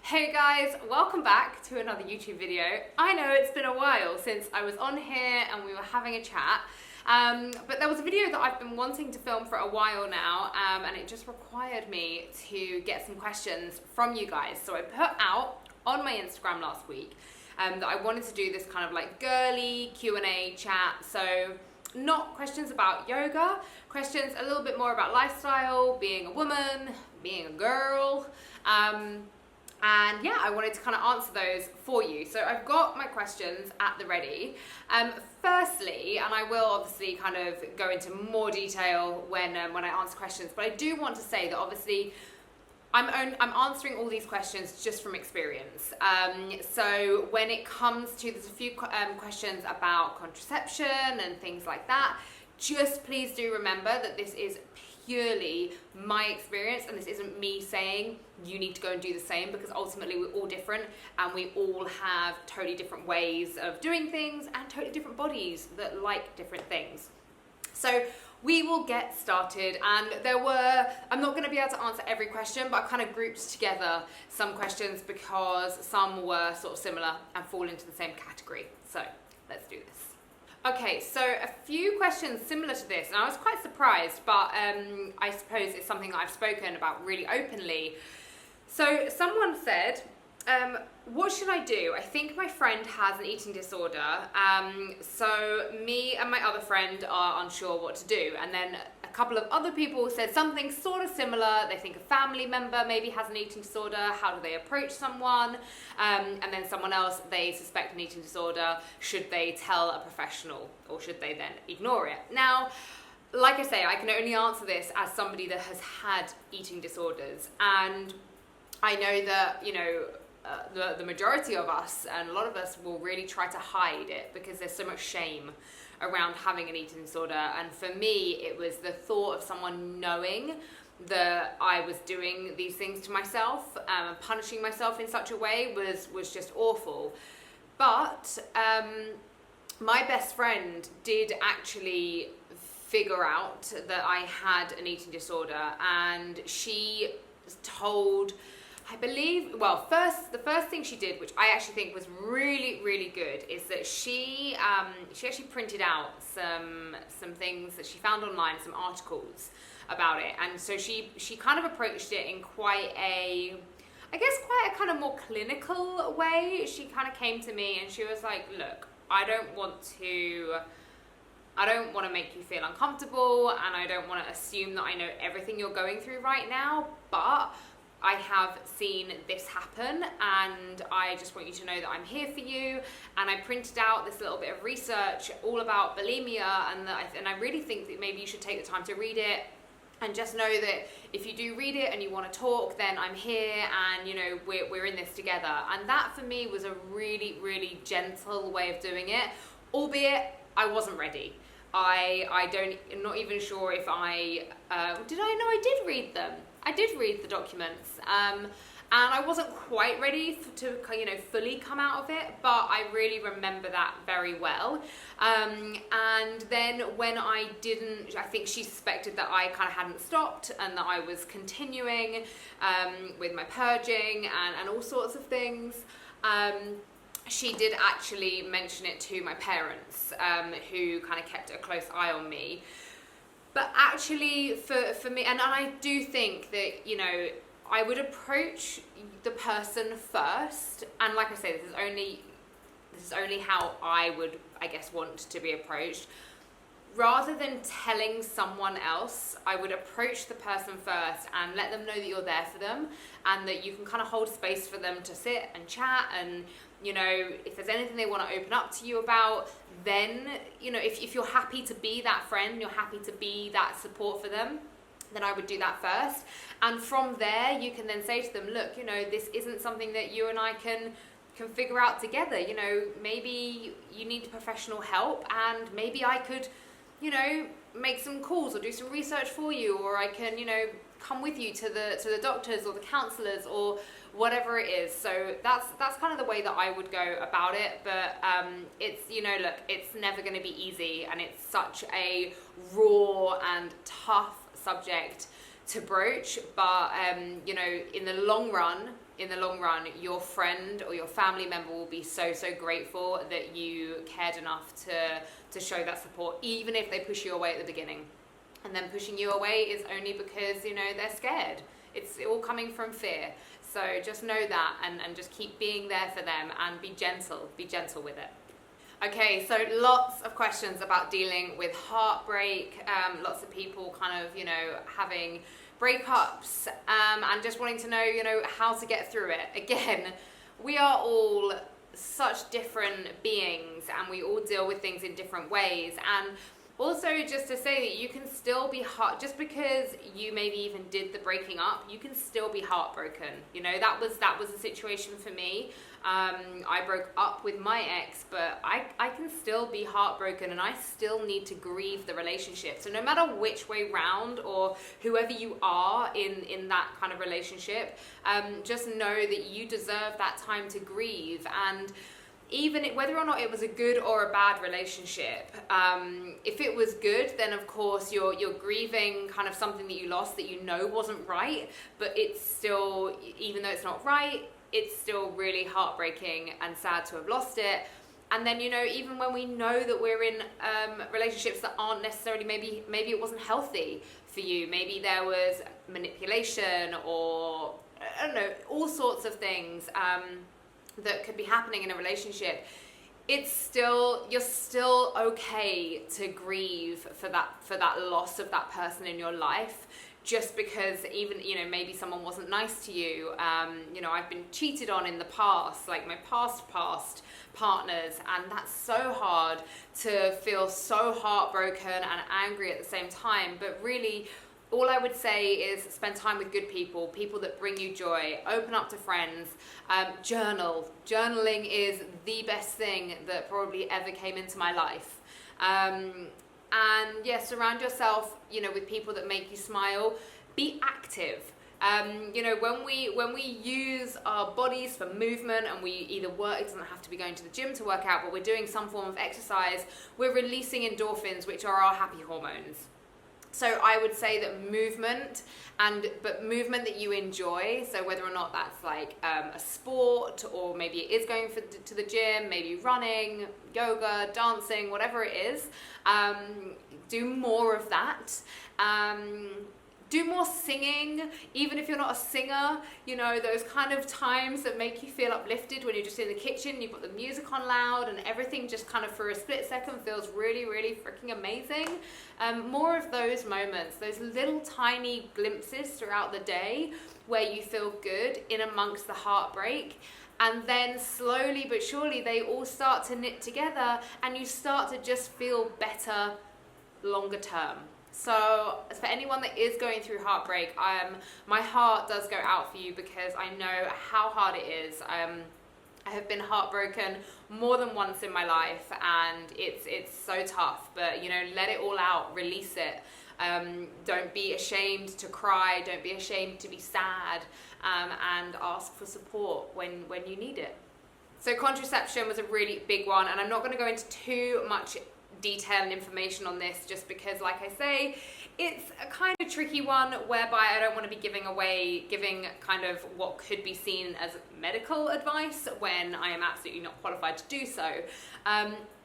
Hey guys, welcome back to another YouTube video. I know it's been a while since I was on here and we were having a chat, but there was a video that I've been wanting to film for a while now, and it just required me to get some questions from you guys. So I put out on my Instagram last week that I wanted to do this kind of like girly Q&A chat. So not questions about yoga, questions a little bit more about lifestyle, being a woman, being a girl, and yeah, I wanted to kind of answer those for you. So I've got my questions at the ready. Firstly, and I will obviously kind of go into more detail when I answer questions, but I do want to say that obviously I'm answering all these questions just from experience. So when it comes to, there's a few questions about contraception and things like that, just please do remember that this is purely my experience and this isn't me saying you need to go and do the same, because ultimately we're all different and we all have totally different ways of doing things and totally different bodies that like different things. So we will get started, and I'm not going to be able to answer every question, but I've kind of grouped together some questions because some were sort of similar and fall into the same category. So let's do this. Okay, so a few questions similar to this, and I was quite surprised, but I suppose it's something that I've spoken about really openly. So someone said, what should I do? I think my friend has an eating disorder, so me and my other friend are unsure what to do. And then a couple of other people said something sort of similar. They think a family member maybe has an eating disorder. How do they approach someone? And then someone else, they suspect an eating disorder. Should they tell a professional, or should they then ignore it? Now, like I say, I can only answer this as somebody that has had eating disorders. And I know that, you know, the majority of us, and a lot of us, will really try to hide it because there's so much shame around having an eating disorder. And for me, it was the thought of someone knowing that I was doing these things to myself, punishing myself in such a way was just awful. But my best friend did actually figure out that I had an eating disorder, and she told, I believe, well, the first thing she did, which I actually think was really, really good, is that she actually printed out some things that she found online, some articles about it. And so she kind of approached it in quite a kind of more clinical way. She kind of came to me and she was like, look, I don't want to make you feel uncomfortable, and I don't want to assume that I know everything you're going through right now, but I have seen this happen, and I just want you to know that I'm here for you. And I printed out this little bit of research all about bulimia, and I really think that maybe you should take the time to read it, and just know that if you do read it and you want to talk, then I'm here, and you know, we're in this together. And that for me was a really, really gentle way of doing it, albeit I wasn't ready. I'm not even sure if I did read them. I did read the documents, and I wasn't quite ready to, you know, fully come out of it, but I really remember that very well. And then when I didn't, I think she suspected that I kind of hadn't stopped and that I was continuing with my purging and all sorts of things. She did actually mention it to my parents, who kind of kept a close eye on me. But actually, for me, and I do think that, you know, I would approach the person first, and like I say, this is only how I would, I guess, want to be approached. Rather than telling someone else, I would approach the person first and let them know that you're there for them, and that you can kind of hold space for them to sit and chat, and, you know, if there's anything they want to open up to you about, then, you know, if you're happy to be that friend, you're happy to be that support for them, then I would do that first. And from there, you can then say to them, look, you know, this isn't something that you and I can figure out together. You know, maybe you need professional help, and maybe I could, you know, make some calls or do some research for you, or I can, you know, come with you to the doctors or the counselors or whatever it is. So that's kind of the way that I would go about it. But it's, you know, look, it's never going to be easy, and it's such a raw and tough subject to broach. But you know, in the long run, in the long run, your friend or your family member will be so grateful that you cared enough to show that support, even if they push you away at the beginning. And then pushing you away is only because, you know, they're scared. It's all coming from fear. So just know that, and just keep being there for them, and be gentle with it. Okay, so lots of questions about dealing with heartbreak, lots of people kind of, you know, having breakups, and just wanting to know, you know, how to get through it. Again, we are all such different beings, and we all deal with things in different ways. And also, just to say that you can still be just because you maybe even did the breaking up, you can still be heartbroken. You know, that was a situation for me. I broke up with my ex, but I can still be heartbroken, and I still need to grieve the relationship. So no matter which way round, or whoever you are in that kind of relationship, just know that you deserve that time to grieve. And even whether or not it was a good or a bad relationship, if it was good, then of course you're grieving kind of something that you lost that you know wasn't right, but it's still, even though it's not right, it's still really heartbreaking and sad to have lost it. And then, you know, even when we know that we're in relationships that aren't necessarily, maybe it wasn't healthy for you, maybe there was manipulation, or I don't know, all sorts of things that could be happening in a relationship, you're still okay to grieve for that loss of that person in your life, just because, even, you know, maybe someone wasn't nice to you. You know, I've been cheated on in the past, like my past partners, and that's so hard to feel so heartbroken and angry at the same time. But really, all I would say is spend time with good people that bring you joy, open up to friends, journal. Journaling is the best thing that probably ever came into my life. And yeah, surround yourself, you know, with people that make you smile. Be active. You know, when we use our bodies for movement, and we either work, it doesn't have to be going to the gym to work out, but we're doing some form of exercise, we're releasing endorphins, which are our happy hormones. So I would say that movement that you enjoy, so whether or not that's like a sport, or maybe it is going to the gym, maybe running, yoga, dancing, whatever it is, do more of that. Do more singing, even if you're not a singer, you know, those kind of times that make you feel uplifted when you're just in the kitchen, you've got the music on loud, and everything just kind of for a split second feels really, really freaking amazing. More of those moments, those little tiny glimpses throughout the day where you feel good in amongst the heartbreak. And then slowly but surely they all start to knit together, and you start to just feel better longer term. So for anyone that is going through heartbreak, my heart does go out for you, because I know how hard it is. I have been heartbroken more than once in my life, and it's so tough, but you know, let it all out, release it. Don't be ashamed to cry, don't be ashamed to be sad, and ask for support when you need it. So contraception was a really big one, and I'm not going to go into too much detail and information on this, just because, like I say, it's a kind of tricky one, whereby I don't want to be giving kind of what could be seen as medical advice when I am absolutely not qualified to do so.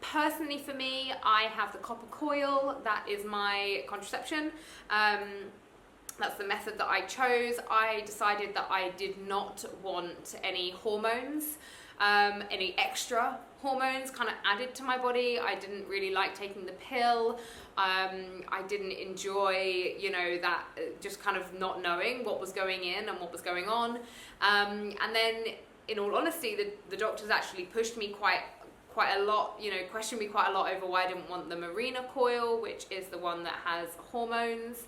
Personally for me, I have the copper coil. That is my contraception. That's the method that I chose. I decided that I did not want any hormones, any extra hormones kind of added to my body. I didn't really like taking the pill. I didn't enjoy, you know, that just kind of not knowing what was going in and what was going on. And then, in all honesty, the doctors actually pushed me quite a lot, you know, questioned me quite a lot over why I didn't want the Marina coil, which is the one that has hormones.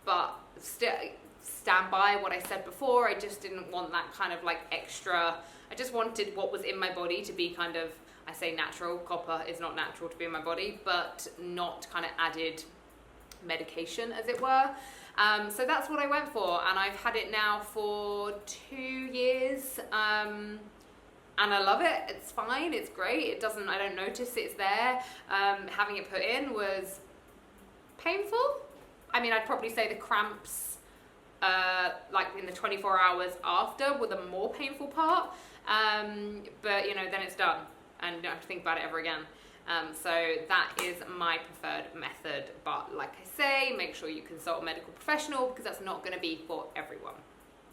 But still, stand by what I said before. I just didn't want that kind of like extra. I just wanted what was in my body to be kind of, I say natural. Copper is not natural to be in my body, but not kind of added medication, as it were. So that's what I went for, and I've had it now for 2 years. And I love it. It's fine. It's great. I don't notice it's there. Having it put in was painful. I mean, I'd probably say the cramps like in the 24 hours after were the more painful part. But you know, then it's done and you don't have to think about it ever again. So that is my preferred method. But like I say, make sure you consult a medical professional because that's not going to be for everyone.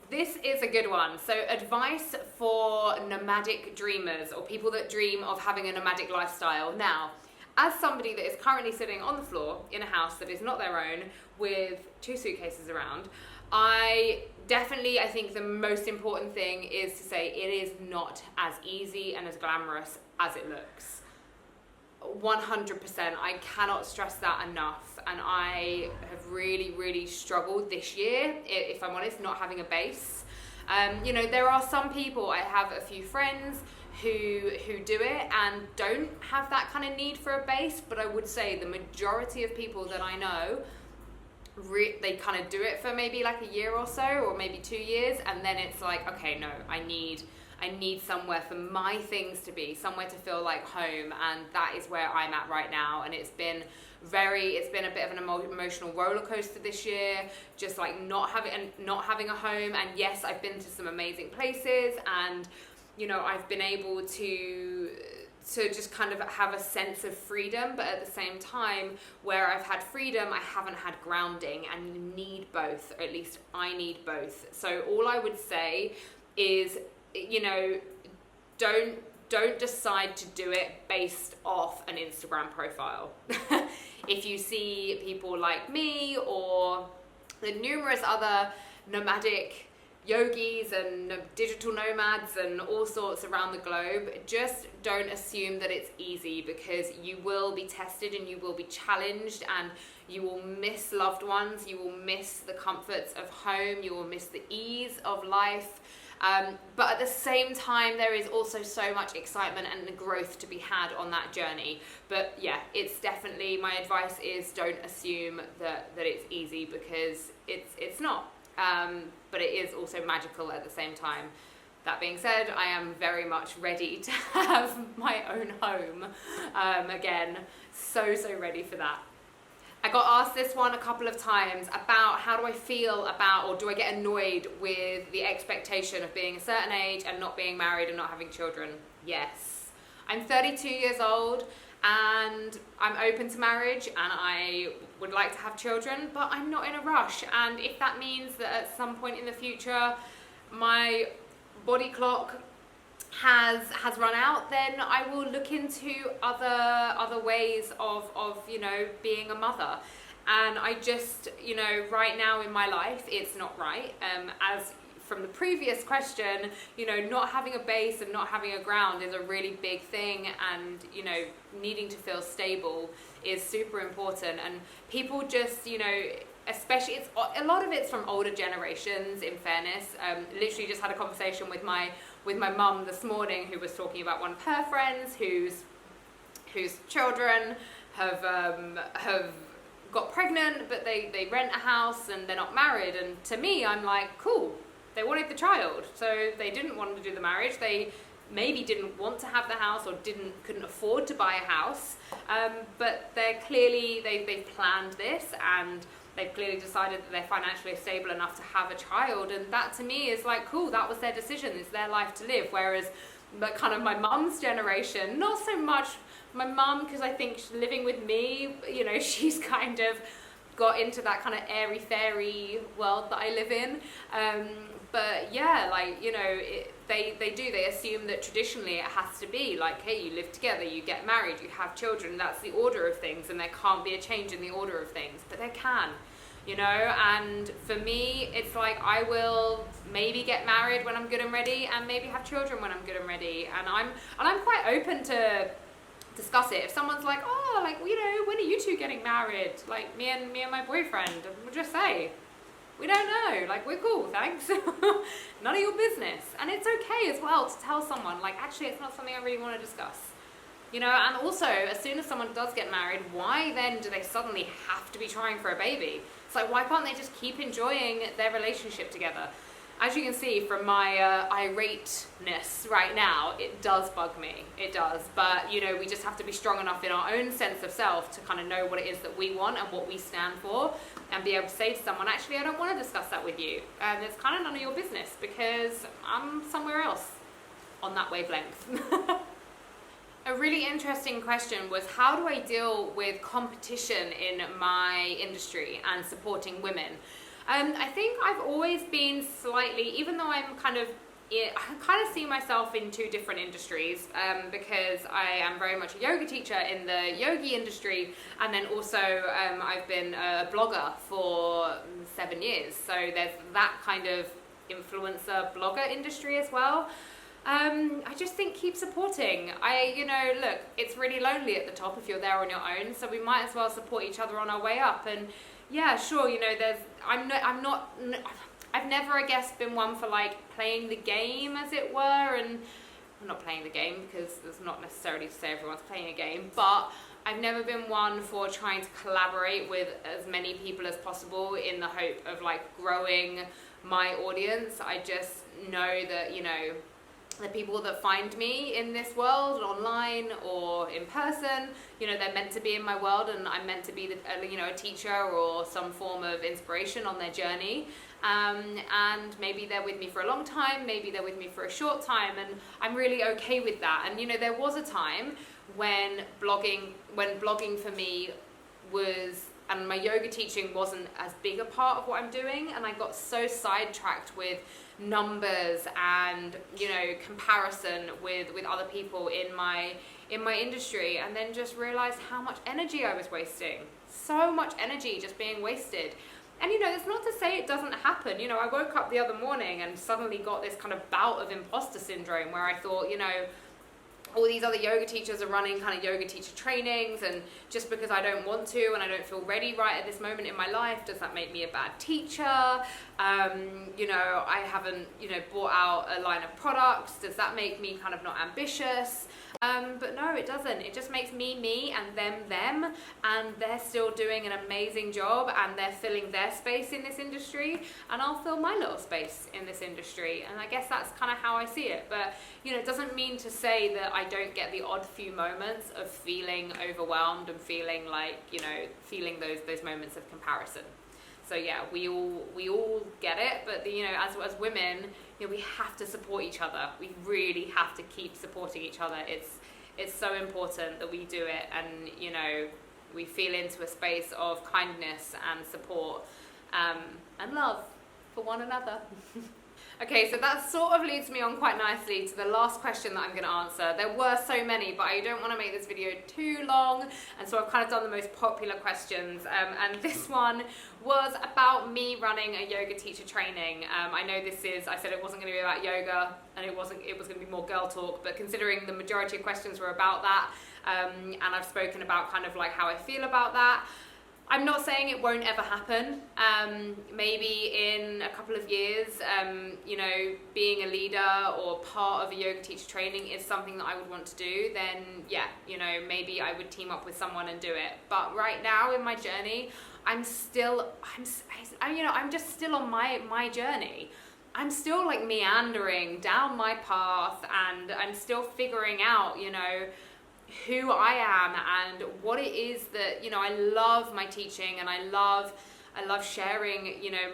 This is a good one. So advice for nomadic dreamers or people that dream of having a nomadic lifestyle. Now, as somebody that is currently sitting on the floor in a house that is not their own with 2 suitcases around, I think the most important thing is to say it is not as easy and as glamorous as it looks. 100%. I cannot stress that enough, and I have really struggled this year, if I'm honest, not having a base. You know, there are some people, I have a few friends who do it and don't have that kind of need for a base, but I would say the majority of people that I know, they kind of do it for maybe like a year or so, or maybe 2 years, and then it's like, okay, no, I need somewhere for my things to be, somewhere to feel like home, and that is where I'm at right now. And it's been a bit of an emotional roller coaster this year, just like not having a home. And yes, I've been to some amazing places, and you know, I've been able to just kind of have a sense of freedom, but at the same time, where I've had freedom, I haven't had grounding, and you need both, or at least I need both. So all I would say is, you know, don't decide to do it based off an Instagram profile. If you see people like me or the numerous other nomadic yogis and digital nomads and all sorts around the globe, just don't assume that it's easy, because you will be tested and you will be challenged, and you will miss loved ones, you will miss the comforts of home, you will miss the ease of life. But at the same time, there is also so much excitement and the growth to be had on that journey. But yeah, it's definitely, my advice is don't assume that it's easy, because it's not. But it is also magical at the same time. That being said, I am very much ready to have my own home again. So ready for that. I got asked this one a couple of times about how do I feel about, or do I get annoyed with the expectation of being a certain age and not being married and not having children? Yes. I'm 32 years old and I'm open to marriage and I would like to have children, but I'm not in a rush. And if that means that at some point in the future my body clock has run out, then I will look into other ways of you know, being a mother. And I just, you know, right now in my life it's not right. As from the previous question, you know, not having a base and not having a ground is a really big thing, and you know, needing to feel stable is super important. And people just, you know, especially, a lot of it's from older generations, in fairness. Literally just had a conversation with my mum this morning, who was talking about one of her friends whose children have got pregnant, but they rent a house and they're not married. And to me, I'm like, cool, they wanted the child, so they didn't want to do the marriage. They maybe didn't want to have the house, or couldn't afford to buy a house, but they've planned this, and they've clearly decided that they're financially stable enough to have a child. And that to me is like, cool, that was their decision, it's their life to live. Whereas kind of my mum's generation, not so much my mum, because I think living with me, you know, she's kind of got into that kind of airy fairy world that I live in. But yeah, like, you know, they assume that traditionally it has to be like, hey, you live together, you get married, you have children, that's the order of things, and there can't be a change in the order of things. But there can, you know. And for me, it's like, I will maybe get married when I'm good and ready, and maybe have children when I'm good and ready. And I'm quite open to discuss it. If someone's like, oh, like, you know, when are you two getting married? Like me and my boyfriend, we'll just say, we don't know, like, we're cool, thanks. None of your business. And it's okay as well to tell someone, like, actually it's not something I really want to discuss, you know. And also, as soon as someone does get married, why then do they suddenly have to be trying for a baby? It's like, why can't they just keep enjoying their relationship together? As you can see from my irateness right now, it does bug me, it does. But, you know, we just have to be strong enough in our own sense of self to kind of know what it is that we want and what we stand for. and be able to say to someone, actually, I don't want to discuss that with you. And it's kind of none of your business because I'm somewhere else on that wavelength. A really interesting question was, how do I deal with competition in my industry and supporting women? I think I've always been slightly, even though I kind of see myself in two different industries, because I am very much a yoga teacher in the yogi industry, and then also I've been a blogger for 7 years. So there's that kind of influencer blogger industry as well. I just think keep supporting. Look, it's really lonely at the top if you're there on your own, so we might as well support each other on our way up. And yeah, sure, I've never, I guess, been one for like playing the game, as it were, and I'm not playing the game because it's not necessarily to say everyone's playing a game, but I've never been one for trying to collaborate with as many people as possible in the hope of like growing my audience. I just know that, the people that find me in this world, online or in person, they're meant to be in my world, and I'm meant to be a teacher or some form of inspiration on their journey. And maybe they're with me for a long time, maybe they're with me for a short time, and I'm really okay with that. And there was a time when blogging for me was, and my yoga teaching wasn't as big a part of what I'm doing, and I got so sidetracked with numbers and comparison with other people in my industry, and then just realized how much energy I was wasting. So much energy just being wasted. And it's not to say it doesn't happen. I woke up the other morning and suddenly got this kind of bout of imposter syndrome where I thought, all these other yoga teachers are running kind of yoga teacher trainings, and just because I don't want to and I don't feel ready right at this moment in my life, does that make me a bad teacher? I haven't, bought out a line of products. Does that make me kind of not ambitious? But no, it doesn't. It just makes me me and them, and they're still doing an amazing job, and they're filling their space in this industry, and I'll fill my little space in this industry. And I guess that's kind of how I see it. But it doesn't mean to say that I don't get the odd few moments of feeling overwhelmed and feeling like, feeling those moments of comparison. So yeah, we all get it, but as women, we have to support each other. We really have to keep supporting each other. It's so important that we do it, and we feel into a space of kindness and support, and love for one another. Okay, so that sort of leads me on quite nicely to the last question that I'm going to answer. There were so many, but I don't want to make this video too long, and so I've kind of done the most popular questions. And this one was about me running a yoga teacher training. I know I said it wasn't going to be about yoga, and it was going to be more girl talk, but considering the majority of questions were about that, and I've spoken about kind of like how I feel about that, I'm not saying it won't ever happen. Maybe in a couple of years, being a leader or part of a yoga teacher training is something that I would want to do. Then yeah, maybe I would team up with someone and do it. But right now in my journey, I'm just still on my journey. I'm still like meandering down my path, and I'm still figuring out, who I am and what it is that, I love my teaching, and I love sharing,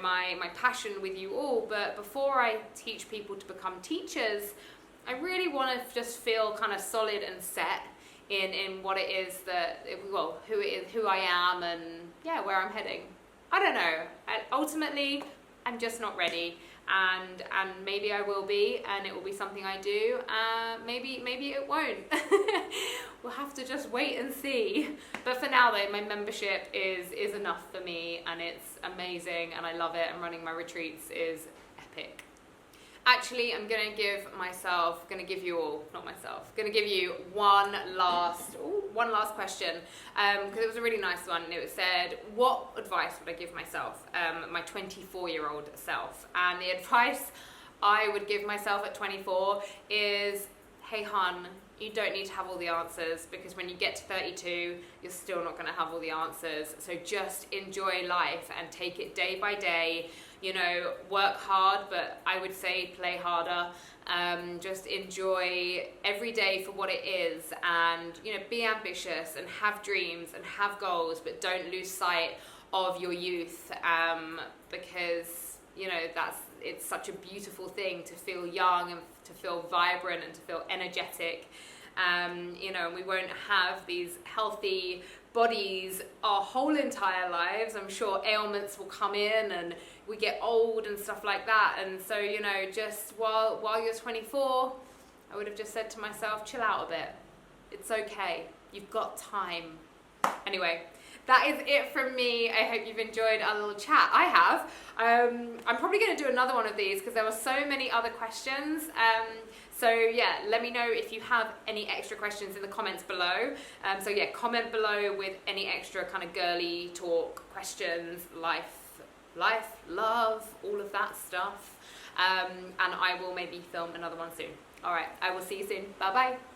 my passion with you all. But before I teach people to become teachers, I really want to just feel kind of solid and set in what it is that, who I am, and yeah, where I'm heading. I don't know. Ultimately, I'm just not ready. And maybe I will be, and it will be something I do. Maybe it won't. We'll have to just wait and see. But for now though, my membership is enough for me, and it's amazing, and I love it, and running my retreats is epic. Actually, I'm gonna give you one last question, because it was a really nice one. And it said, what advice would I give myself, my 24-year-old self? And the advice I would give myself at 24 is, hey hun, you don't need to have all the answers, because when you get to 32, you're still not gonna have all the answers. So just enjoy life and take it day by day. Work hard, but I would say play harder. Just enjoy every day for what it is, and be ambitious and have dreams and have goals, but don't lose sight of your youth, because, you know, it's such a beautiful thing to feel young and to feel vibrant and to feel energetic. You know, and we won't have these healthy bodies our whole entire lives. I'm sure ailments will come in and we get old and stuff like that. And so, you know, just while you're 24, I would have just said to myself, chill out a bit. It's okay. You've got time. Anyway, that is it from me. I hope you've enjoyed our little chat. I have. I'm probably going to do another one of these because there were so many other questions. So yeah, let me know if you have any extra questions in the comments below. So yeah, comment below with any extra kind of girly talk, questions, life, love, all of that stuff. And I will maybe film another one soon. All right, I will see you soon. Bye bye.